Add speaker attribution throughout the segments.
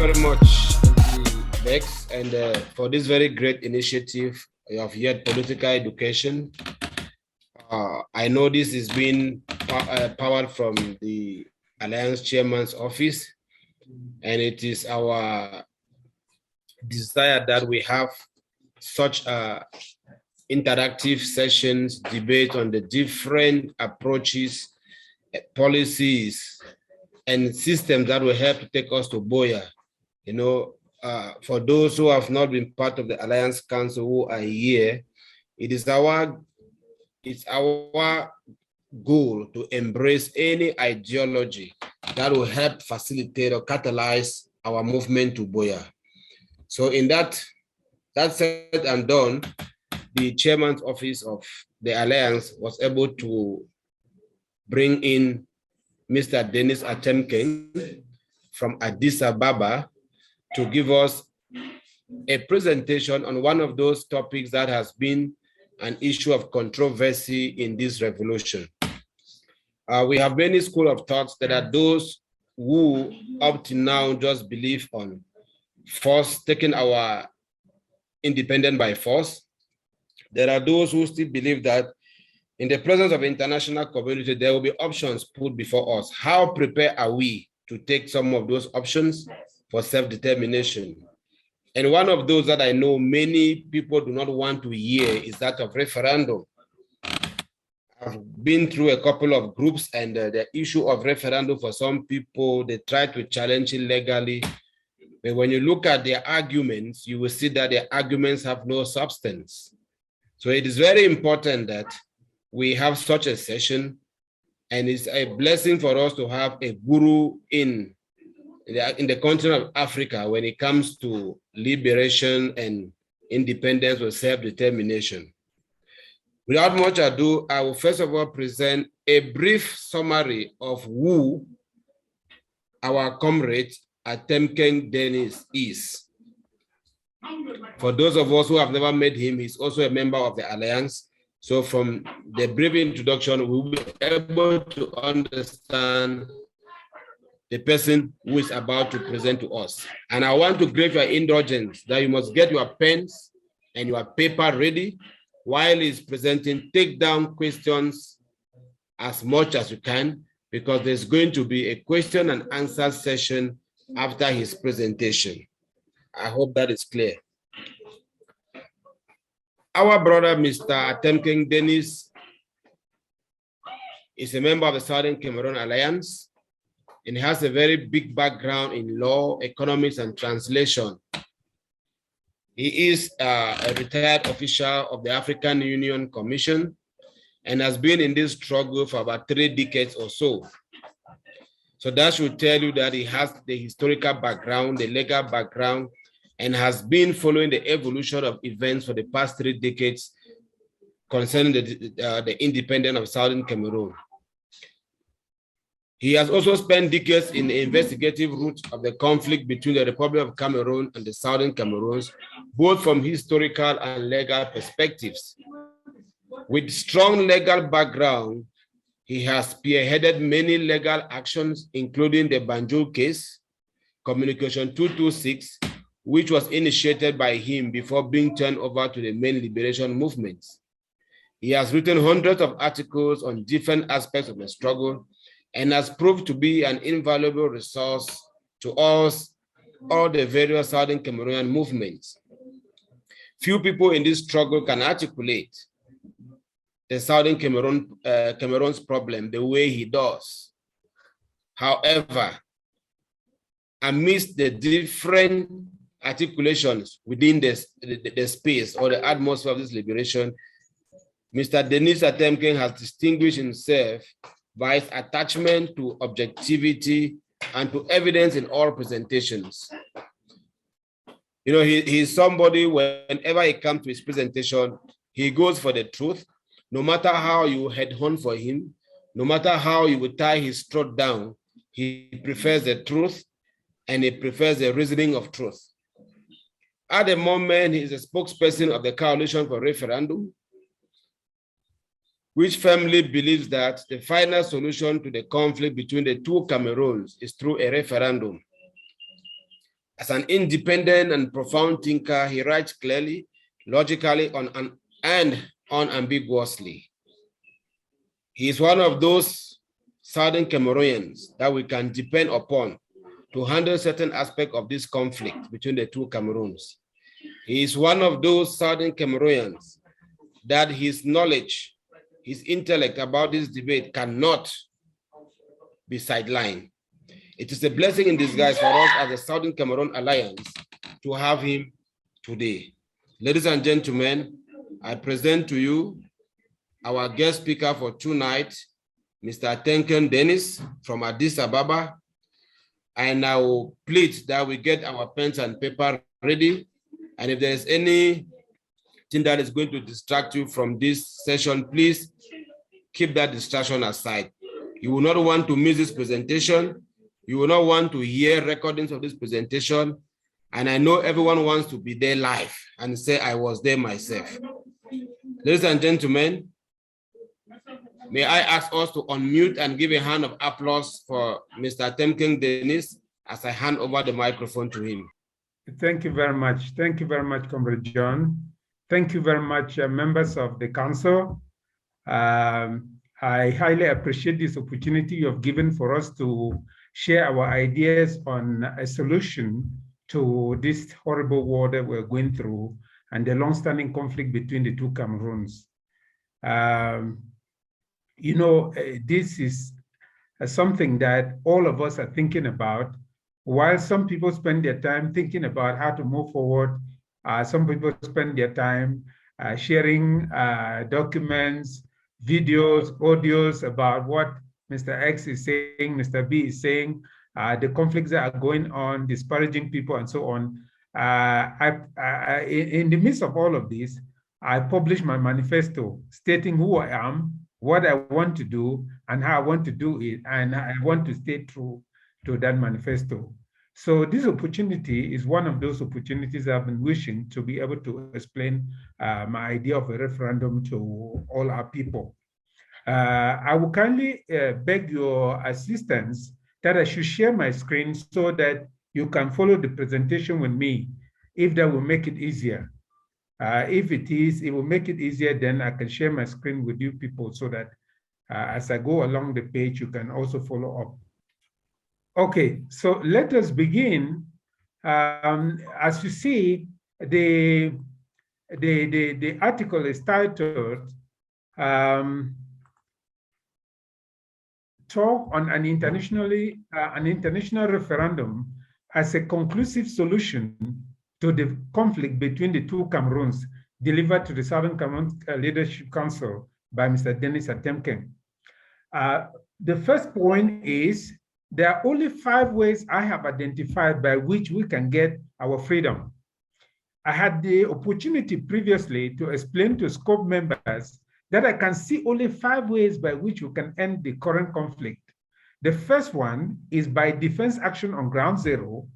Speaker 1: very much, Bex, and for this very great initiative of Youth Political Education. I know this is being powered from the Alliance Chairman's office, and it is our desire that we have such interactive sessions, debate on the different approaches, policies, and systems that will help to take us to Buea. You know, for those who have not been part of the Alliance Council who are here, it's our goal to embrace any ideology that will help facilitate or catalyze our movement to Buea. So in that said and done, the chairman's office of the Alliance was able to bring in Mr. Denis Atemnkeng from Addis Ababa to give us a presentation on one of those topics that has been an issue of controversy in this revolution. We have many schools of thoughts that are those who up to now just believe on force, taking our independence by force. There are those who still believe that in the presence of international community, there will be options put before us. How prepared are we to take some of those options for self-determination? And one of those that I know many people do not want to hear is that of referendum. I've been through a couple of groups, and the issue of referendum for some people, they try to challenge it legally. But when you look at their arguments, you will see that their arguments have no substance. So it is very important that we have such a session, and it's a blessing for us to have a guru in the continent of Africa when it comes to liberation and independence or self-determination. Without much ado, I will first of all present a brief summary of who our comrade Atemnkeng Denis is. For those of us who have never met him, he's also a member of the Alliance. So from the brief introduction, we will be able to understand the person who is about to present to us. And I want to crave your indulgence that you must get your pens and your paper ready while he's presenting. Take down questions as much as you can, because there's going to be a question and answer session after his presentation. I hope that is clear. Our brother, Mr. Atemnkeng Denis, is a member of the Southern Cameroon Alliance, and he has a very big background in law, economics, and translation. He is a retired official of the African Union Commission and has been in this struggle for about 3 decades or so. So that should tell you that he has the historical background, the legal background, and has been following the evolution of events for the past 3 decades concerning the independence of Southern Cameroon. He has also spent decades in the investigative route of the conflict between the Republic of Cameroon and the Southern Cameroons, both from historical and legal perspectives. With strong legal background, he has spearheaded many legal actions, including the Banjul case, Communication 226, which was initiated by him before being turned over to the main liberation movements. He has written hundreds of articles on different aspects of the struggle and has proved to be an invaluable resource to us, all the various Southern Cameroonian movements. Few people in this struggle can articulate the Southern Cameroon's problem the way he does. However, amidst the different articulations within the space or the atmosphere of this liberation, Mr. Denis Atemnkeng has distinguished himself by his attachment to objectivity and to evidence in all presentations. You know, he's somebody, whenever he comes to his presentation, he goes for the truth. No matter how you headhunt for him, no matter how you would tie his throat down, he prefers the truth and he prefers the reasoning of truth. At the moment, he is a spokesperson of the Coalition for Referendum, which firmly believes that the final solution to the conflict between the 2 Cameroons is through a referendum. As an independent and profound thinker, he writes clearly, logically, and unambiguously. He is one of those Southern Cameroonians that we can depend upon to handle certain aspects of this conflict between the two Cameroons. He is one of those Southern Cameroonians that his knowledge, his intellect about this debate cannot be sidelined. It is a blessing in disguise for us as the Southern Cameroon Alliance to have him today. Ladies and gentlemen, I present to you our guest speaker for tonight, Mr. Atemnkeng Denis from Addis Ababa. And I will plead that we get our pens and paper ready. And if there is anything that is going to distract you from this session, please keep that distraction aside. You will not want to miss this presentation. You will not want to hear recordings of this presentation. And I know everyone wants to be there live and say, I was there myself. Ladies and gentlemen, may I ask us to unmute and give a hand of applause for Mr. Atemnkeng Denis as I hand over the microphone to him.
Speaker 2: Thank you very much. Thank you very much, Comrade John. Thank you very much, members of the council. I highly appreciate this opportunity you have given for us to share our ideas on a solution to this horrible war that we're going through and the long-standing conflict between the two Cameroons. You know, this is something that all of us are thinking about. While some people spend their time thinking about how to move forward, some people spend their time sharing documents, videos, audios about what Mr. X is saying, Mr. B is saying, the conflicts that are going on, disparaging people and so on. In the midst of all of this, I published my manifesto stating who I am, what I want to do, and how I want to do it, and I want to stay true to that manifesto. So this opportunity is one of those opportunities I've been wishing to be able to explain my idea of a referendum to all our people. I will kindly beg your assistance that I should share my screen so that you can follow the presentation with me, if that will make it easier. If it will make it easier, then I can share my screen with you people so that as I go along the page, you can also follow up. Okay, so let us begin. As you see, the article is titled Talk on an international referendum as a conclusive solution to the conflict between the two Cameroons, delivered to the Southern Cameroon Leadership Council by Mr. Denis Atemnkeng. The first point is there are only 5 ways I have identified by which we can get our freedom. I had the opportunity previously to explain to SCOPE members that I can see only 5 ways by which we can end the current conflict. The first one is by defense action on ground zero,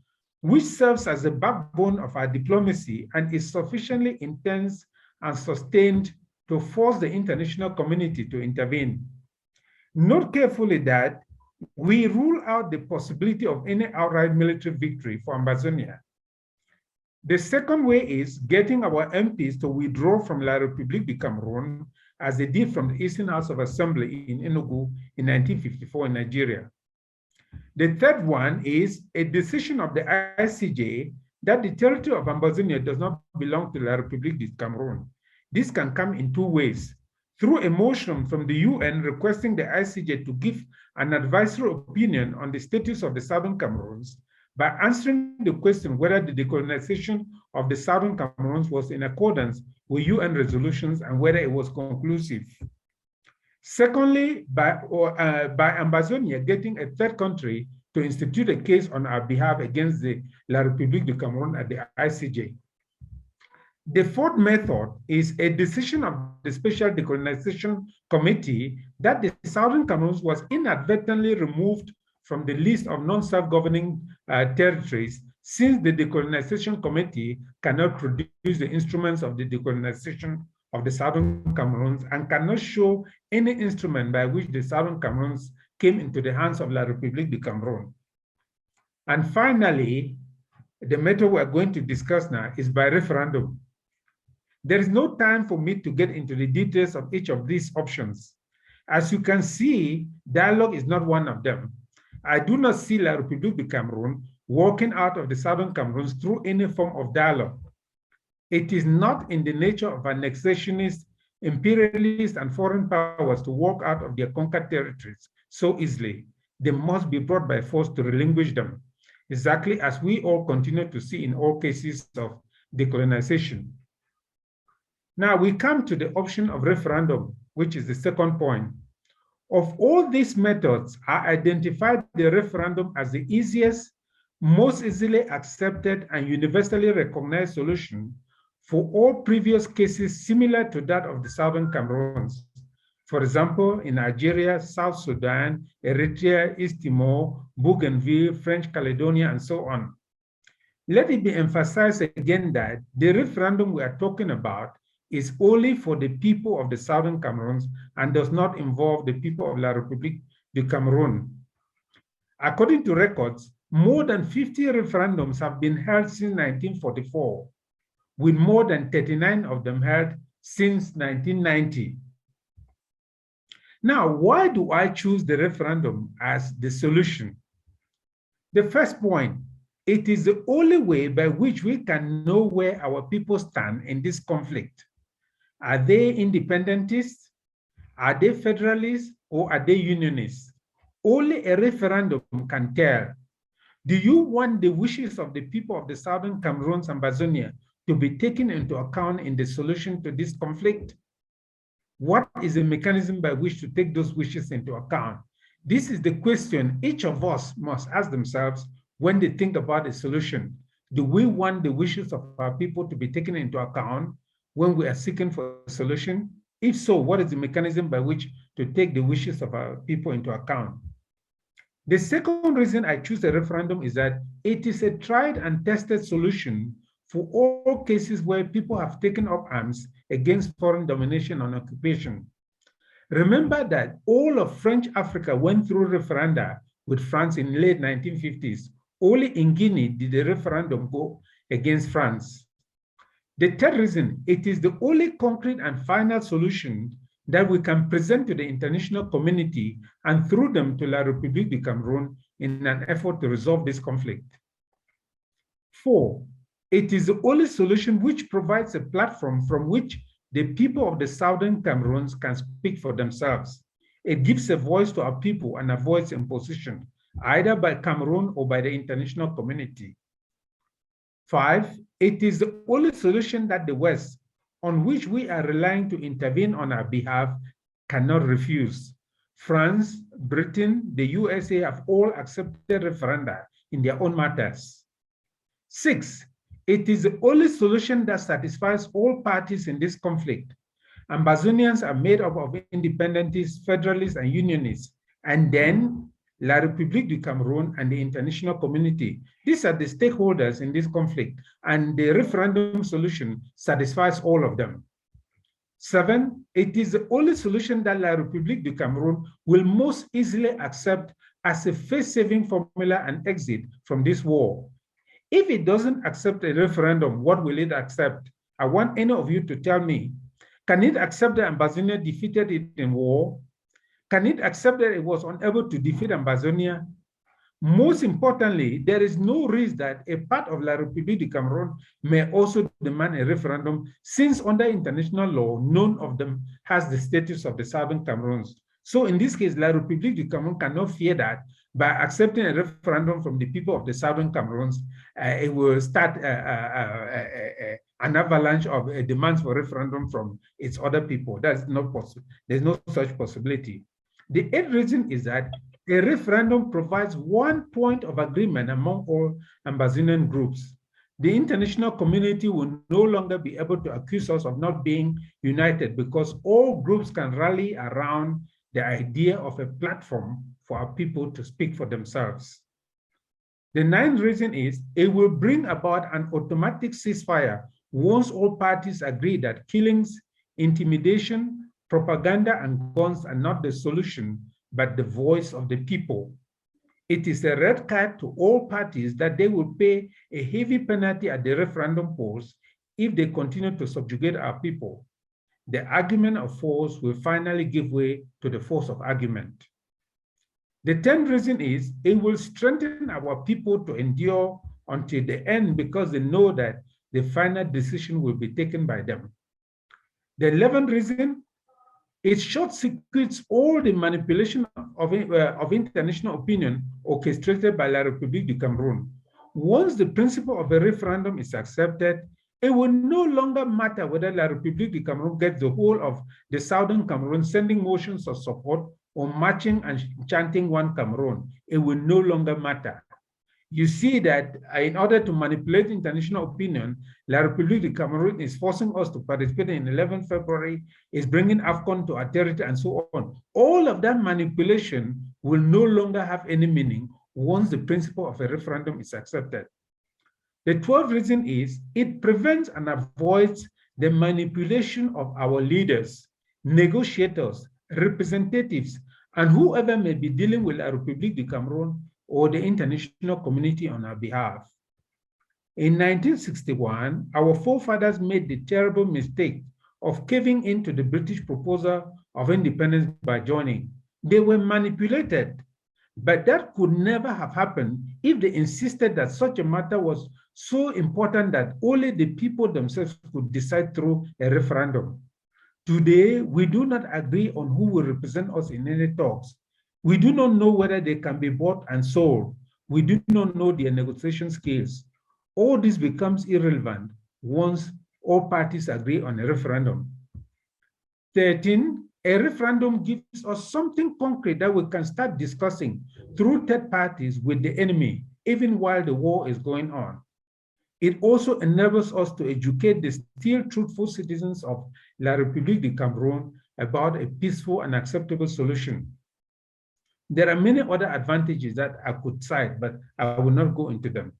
Speaker 2: which serves as the backbone of our diplomacy and is sufficiently intense and sustained to force the international community to intervene. Note carefully that we rule out the possibility of any outright military victory for Ambazonia. The second way is getting our MPs to withdraw from La République du Cameroun, as they did from the Eastern House of Assembly in Enugu in 1954 in Nigeria. The third one is a decision of the ICJ that the territory of Ambazonia does not belong to La République du Cameroun. This can come in 2 ways: through a motion from the UN requesting the ICJ to give an advisory opinion on the status of the Southern Cameroons by answering the question whether the decolonization of the Southern Cameroons was in accordance with UN resolutions and whether it was conclusive. Secondly, by Ambazonia getting a third country to institute a case on our behalf against the La République du Cameroun at the ICJ. The fourth method is a decision of the Special Decolonization Committee that the Southern Cameroons was inadvertently removed from the list of non-self-governing territories, since the Decolonization Committee cannot produce the instruments of the decolonization of the Southern Cameroons and cannot show any instrument by which the Southern Cameroons came into the hands of La République du Cameroun. And finally, the method we are going to discuss now is by referendum. There is no time for me to get into the details of each of these options. As you can see, dialogue is not one of them. I do not see La République du Cameroon walking out of the Southern Cameroons through any form of dialogue. It is not in the nature of annexationists, imperialists, and foreign powers to walk out of their conquered territories so easily. They must be brought by force to relinquish them, exactly as we all continue to see in all cases of decolonization. Now we come to the option of referendum, which is the second point. Of all these methods, I identified the referendum as the easiest, most easily accepted, and universally recognized solution for all previous cases similar to that of the Southern Cameroons. For example, in Algeria, South Sudan, Eritrea, East Timor, Bougainville, French Caledonia, and so on. Let it be emphasized again that the referendum we are talking about is only for the people of the Southern Cameroons and does not involve the people of La République du Cameroun. According to records, more than 50 referendums have been held since 1944, with more than 39 of them held since 1990. Now, why do I choose the referendum as the solution? The first point, it is the only way by which we can know where our people stand in this conflict. Are they independentists? Are they federalists? Or are they unionists? Only a referendum can tell. Do you want the wishes of the people of the Southern Cameroons and Ambazonia to be taken into account in the solution to this conflict? What is the mechanism by which to take those wishes into account? This is the question each of us must ask themselves when they think about a solution. Do we want the wishes of our people to be taken into account when we are seeking for a solution? If so, what is the mechanism by which to take the wishes of our people into account? The second reason I choose a referendum is that it is a tried and tested solution for all cases where people have taken up arms against foreign domination and occupation. Remember that all of French Africa went through referenda with France in late 1950s. Only in Guinea did the referendum go against France. The third reason, it is the only concrete and final solution that we can present to the international community and through them to La République du Cameroun in an effort to resolve this conflict. 4, it is the only solution which provides a platform from which the people of the Southern Cameroons can speak for themselves. It gives a voice to our people and avoids imposition, either by Cameroon or by the international community. 5, it is the only solution that the West, on which we are relying to intervene on our behalf, cannot refuse. France, Britain, the USA have all accepted referenda in their own matters. 6, it is the only solution that satisfies all parties in this conflict. Ambazonians are made up of independentists, federalists, and unionists, and then La République du Cameroun and the international community. These are the stakeholders in this conflict, and the referendum solution satisfies all of them. 7, it is the only solution that La République du Cameroun will most easily accept as a face-saving formula and exit from this war. If it doesn't accept a referendum, what will it accept? I want any of you to tell me. Can it accept that Ambazonia defeated it in war? Can it accept that it was unable to defeat Ambazonia? Most importantly, there is no risk that a part of La République du Cameroun may also demand a referendum, since under international law, none of them has the status of the Southern Cameroons. So in this case, La République du Cameroun cannot fear that by accepting a referendum from the people of the Southern Cameroons, it will start an avalanche of demands for referendum from its other people. That's not possible. There's no such possibility. The 8th reason is that a referendum provides one point of agreement among all Ambazonian groups. The international community will no longer be able to accuse us of not being united, because all groups can rally around the idea of a platform for our people to speak for themselves. The 9th reason is it will bring about an automatic ceasefire once all parties agree that killings, intimidation, propaganda, and guns are not the solution, but the voice of the people. it is a red card to all parties that they will pay a heavy penalty at the referendum polls if they continue to subjugate our people. The argument of force will finally give way to the force of argument. The 10th reason is it will strengthen our people to endure until the end because they know that the final decision will be taken by them. The 11th reason, it short circuits all the manipulation of international opinion orchestrated by La République du Cameroun. Once the principle of a referendum is accepted, it will no longer matter whether La République du Cameroun gets the whole of the Southern Cameroon sending motions of support or marching and chanting one Cameroon. It will no longer matter. You see that in order to manipulate international opinion, La République du Cameroun is forcing us to participate in 11 February, is bringing AFCON to our territory and so on. All of that manipulation will no longer have any meaning once the principle of a referendum is accepted. The 12th reason is it prevents and avoids the manipulation of our leaders, negotiators, representatives, and whoever may be dealing with La République du Cameroun or the international community on our behalf. In 1961, our forefathers made the terrible mistake of caving into the British proposal of independence by joining. They were manipulated, but that could never have happened if they insisted that such a matter was so important that only the people themselves could decide through a referendum. Today, we do not agree on who will represent us in any talks. We do not know whether they can be bought and sold. We do not know their negotiation skills. All this becomes irrelevant once all parties agree on a referendum. 13, a referendum gives us something concrete that we can start discussing through third parties with the enemy, even while the war is going on. It also enables us to educate the still truthful citizens of La République du Cameroun about a peaceful and acceptable solution. There are many other advantages that I could cite, but I will not go into them.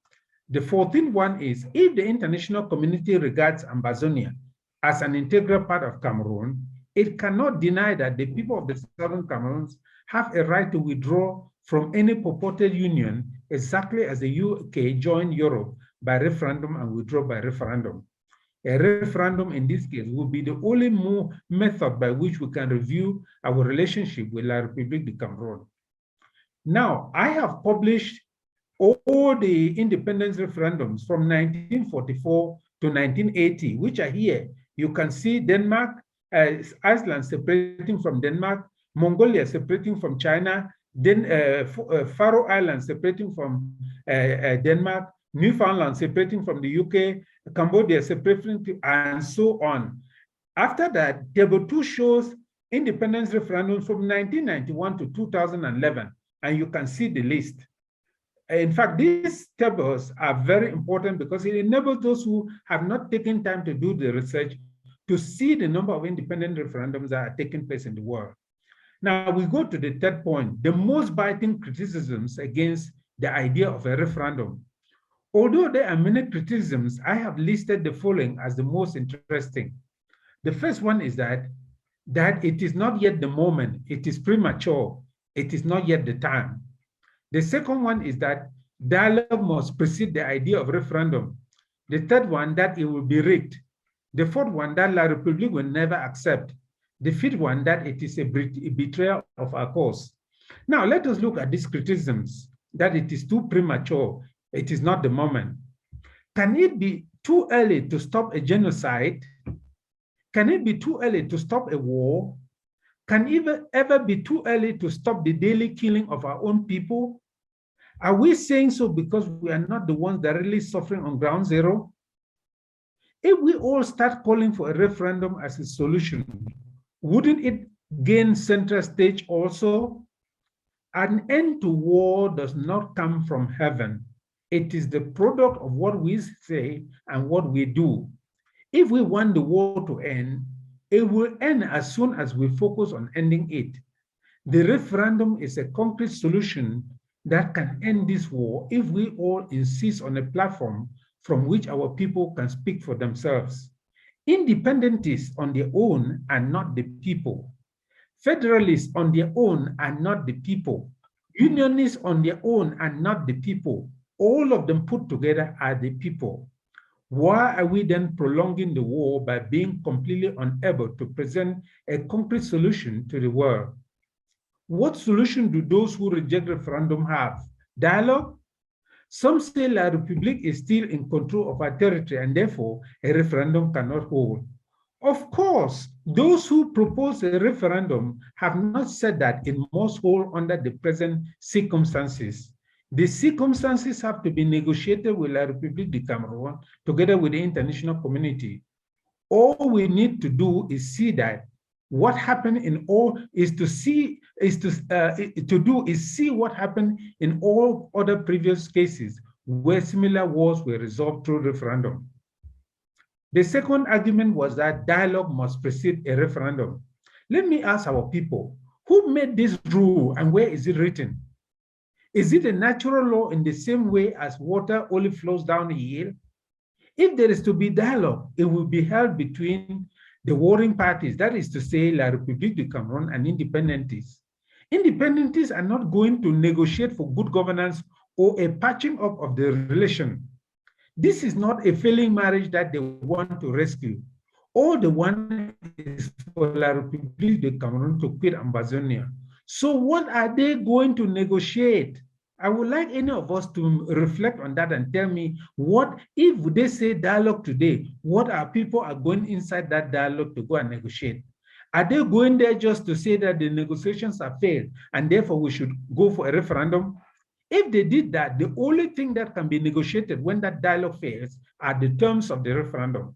Speaker 2: The 14th one is if the international community regards Ambazonia as an integral part of Cameroon, it cannot deny that the people of the Southern Cameroons have a right to withdraw from any purported union exactly as the UK joined Europe by referendum and withdraw by referendum. A referendum in this case will be the only method by which we can review our relationship with La République du Cameroun. Now, I have published all the independence referendums from 1944 to 1980, which are here. You can see Denmark, Iceland separating from Denmark, Mongolia separating from China, then Faroe Islands separating from Denmark, Newfoundland separating from the UK, Cambodia separating, and so on. After that, Table 2 shows independence referendums from 1991 to 2011, and you can see the list. In fact, these tables are very important because it enables those who have not taken time to do the research to see the number of independent referendums that are taking place in the world. Now we go to the third point, the most biting criticisms against the idea of a referendum. Although there are many criticisms, I have listed the following as the most interesting. The first one is that it is not yet the moment, it is premature, it is not yet the time. The second one is that dialogue must precede the idea of referendum. The third one, that it will be rigged. The fourth one, that La République will never accept. The fifth one, that it is a betrayal of our cause. Now, let us look at these criticisms, that it is too premature, it is not the moment. Can it be too early to stop a genocide? Can it be too early to stop a war? Can it ever be too early to stop the daily killing of our own people? Are we saying so because we are not the ones that are really suffering on ground zero? If we all start calling for a referendum as a solution, wouldn't it gain center stage also? An end to war does not come from heaven. It is the product of what we say and what we do. If we want the war to end, it will end as soon as we focus on ending it. The referendum is a concrete solution that can end this war if we all insist on a platform from which our people can speak for themselves. Independentists on their own are not the people. Federalists on their own are not the people. Unionists on their own are not the people. All of them put together are the people. Why are we then prolonging the war by being completely unable to present a concrete solution to the world? What solution do those who reject referendum have? Dialogue? Some say La République is still in control of our territory and therefore a referendum cannot hold. Of course, those who propose a referendum have not said that it must hold under the present circumstances. The circumstances have to be negotiated with La République du Cameroon together with the international community. All we need to do is see that what happened in all is to see what happened in all other previous cases where similar wars were resolved through referendum. The second argument was that dialogue must precede a referendum. Let me ask our people, who made this rule and where is it written? Is it a natural law in the same way as water only flows down a hill? If there is to be dialogue, it will be held between the warring parties, that is to say, La République du Cameroon and independentists. Independentists are not going to negotiate for good governance or a patching up of the relation. This is not a failing marriage that they want to rescue. All they want is for La République du Cameroon to quit Ambazonia. So what are they going to negotiate? I would like any of us to reflect on that and tell me what, if they say dialogue today, what are people are going inside that dialogue to go and negotiate? Are they going there just to say that the negotiations have failed and therefore we should go for a referendum? If they did that, the only thing that can be negotiated when that dialogue fails are the terms of the referendum.